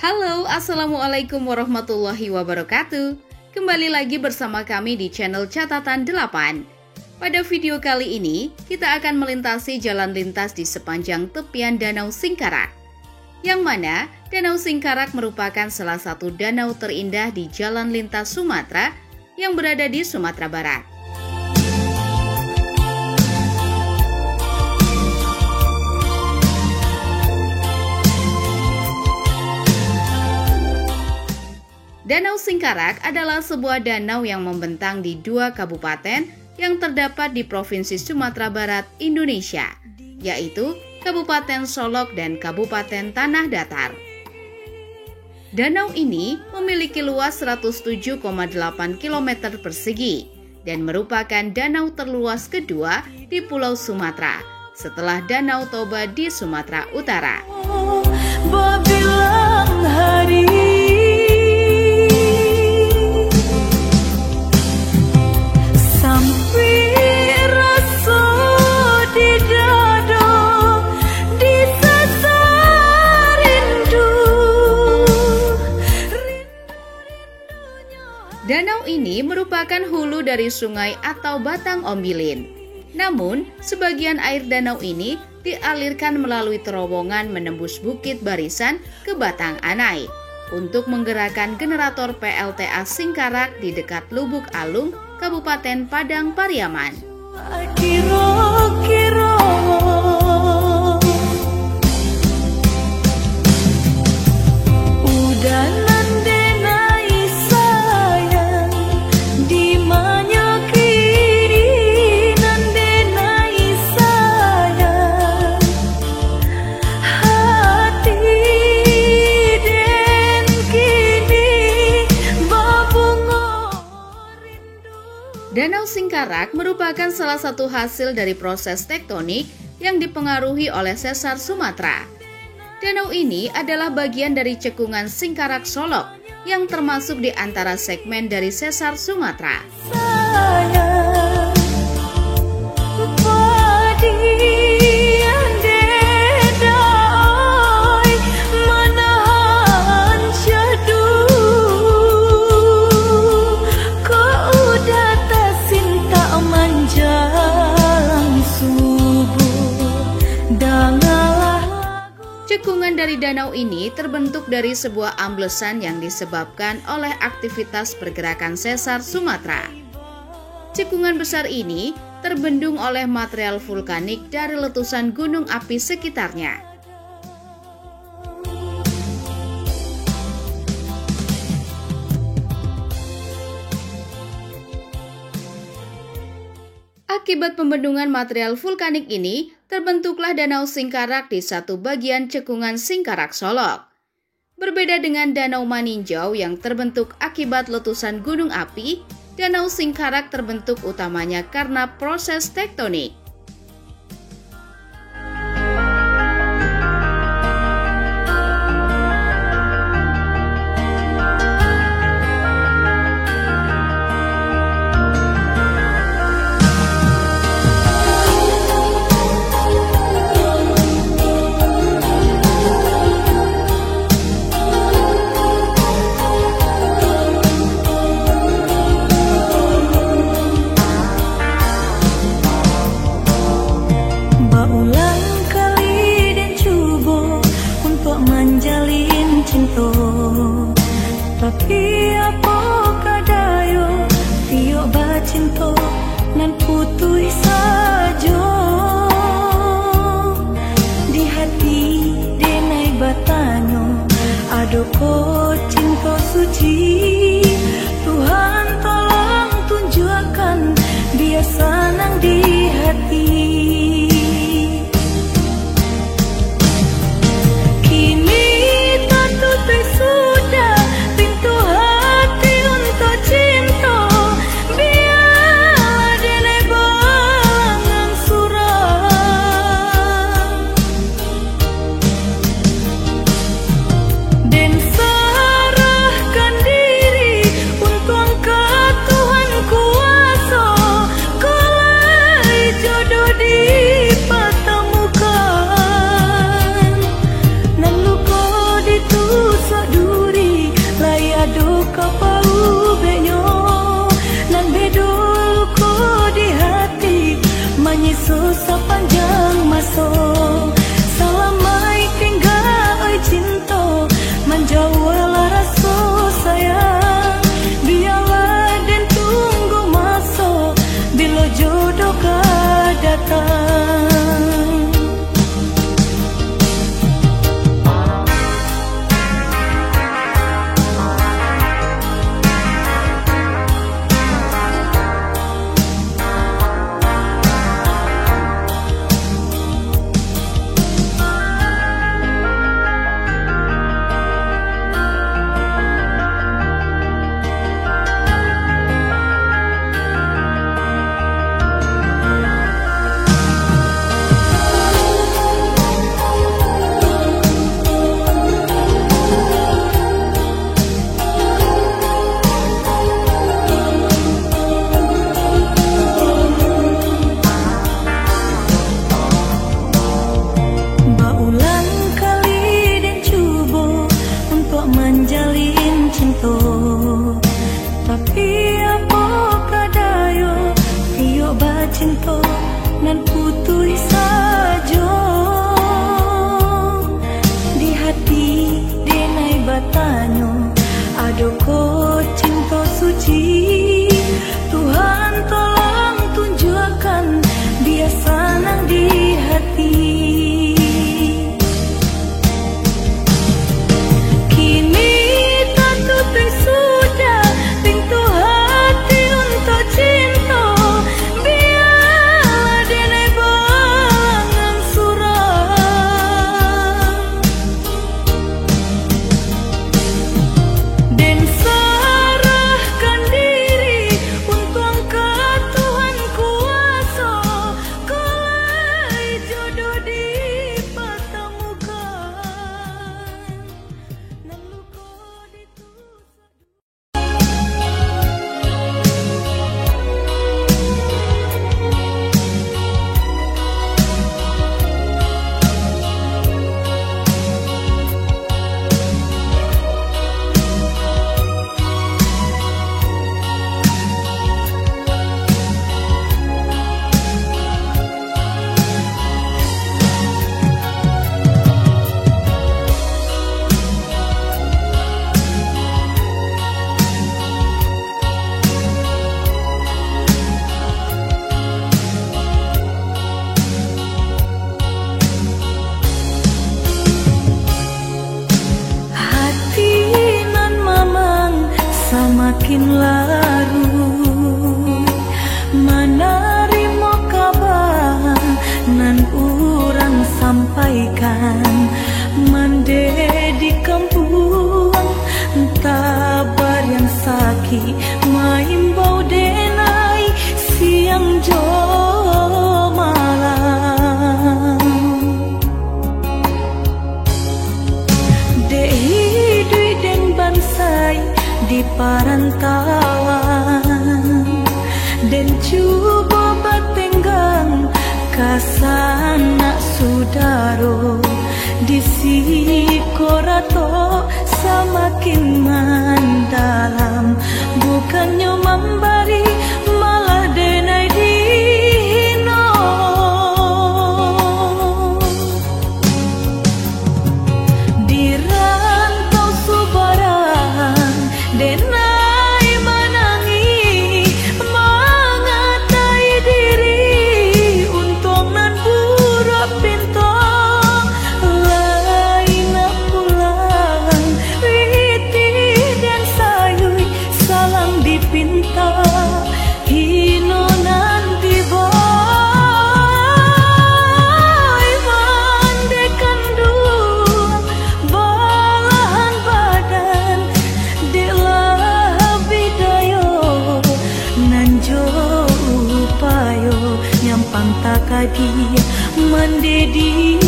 Halo, Assalamualaikum warahmatullahi wabarakatuh. Kembali lagi bersama kami di channel Catatan 8. Pada video kali ini, kita akan melintasi jalan lintas di sepanjang tepian Danau Singkarak. Yang mana, Danau Singkarak merupakan salah satu danau terindah di jalan lintas Sumatera yang berada di Sumatera Barat. Danau Singkarak adalah sebuah danau yang membentang di dua kabupaten yang terdapat di Provinsi Sumatera Barat, Indonesia, yaitu Kabupaten Solok dan Kabupaten Tanah Datar. Danau ini memiliki luas 107,8 km persegi dan merupakan danau terluas kedua di Pulau Sumatera setelah Danau Toba di Sumatera Utara. Danau ini merupakan hulu dari sungai atau Batang Ombilin. Namun, sebagian air danau ini dialirkan melalui terowongan menembus Bukit Barisan ke Batang Anai untuk menggerakkan generator PLTA Singkarak di dekat Lubuk Alung, Kabupaten Padang Pariaman. Danau Singkarak merupakan salah satu hasil dari proses tektonik yang dipengaruhi oleh sesar Sumatera. Danau ini adalah bagian dari cekungan Singkarak Solok yang termasuk di antara segmen dari sesar Sumatera. Cekungan dari danau ini terbentuk dari sebuah amblesan yang disebabkan oleh aktivitas pergerakan sesar Sumatera. Cekungan besar ini terbendung oleh material vulkanik dari letusan gunung api sekitarnya. Akibat pembendungan material vulkanik ini, terbentuklah Danau Singkarak di satu bagian cekungan Singkarak Solok. Berbeda dengan Danau Maninjau yang terbentuk akibat letusan gunung api, Danau Singkarak terbentuk utamanya karena proses tektonik. Tapi apa kadayo tiyo bacinto nan putui sajo di hati denai batanyo adoko cinta suci. Tuhan tolong tunjukkan dia senang di hati. Den sarahkan diri batanyo adoko cinta suci. Tuhan tolong tunjukkan dia senang di hati. Kini tertutup sudah pintu hati untuk cinta. Biarlah denai balangan surah dan serahkan diri untuk angkat Tuhan kuasa. Kau jodoh dipertemukan dan luka ditusuk. Hati nan mamang semakin larut, menerima kabar nan urang sampaikan. Mande di kampung tabar yang sakit, maimbau denai siang jo malam. Dehi dui den bansai di parantauan dan cuba batenggang kasana sudaro di sikorato semakin mendalam. Bukannya memberi malah denai dihino. Di rantau subaran denai menangi, mengatai diri untuk nan pura pinto. Lain pulang witi dan sayui salang dipinta. Hino nanti boy mandekan dua balahan badan. Delah bidayo nanjo upayo nyampang takadi mendedi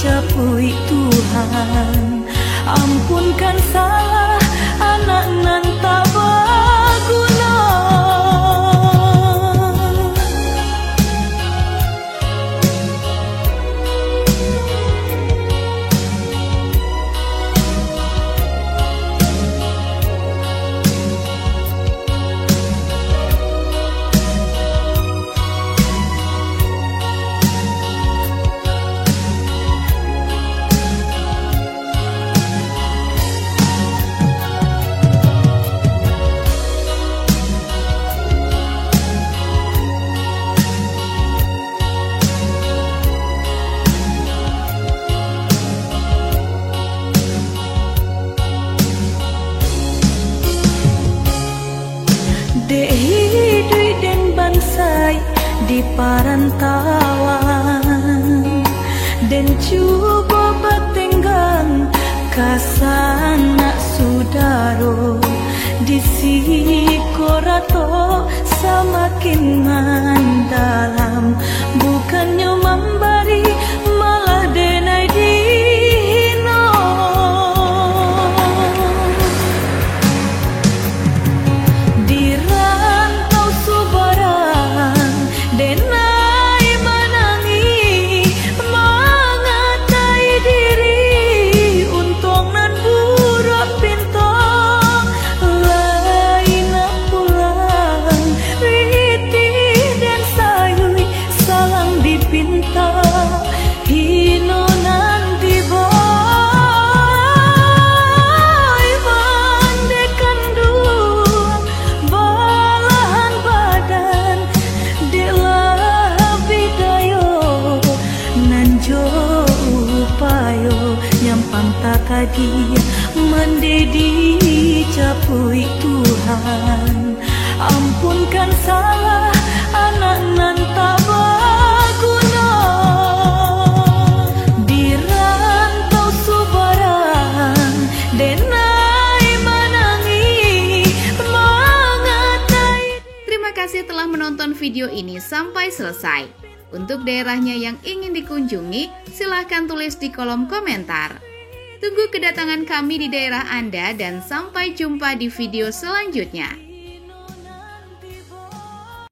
capui Tuhan. Ampunkan salah anak nan tak berguna. Dehi dui den bansai di parantauan dan cuba batenggang kasana sudaro di sikorato semakin mendalam. Bukannya memberi malah denai dihino. Di rantau subaran denai menangi, mengatai diri untuk nan buruk pinto. Lain pulang witi dan sayui lagi mendedi capui Tuhan. Ampunkan salah anak nan tak berguna di rantau subaran denai manangi mengatai. Terima kasih telah menonton video ini sampai selesai. Untuk daerahnya yang ingin dikunjungi, silahkan tulis di kolom komentar. Tunggu kedatangan kami di daerah Anda dan sampai jumpa di video selanjutnya.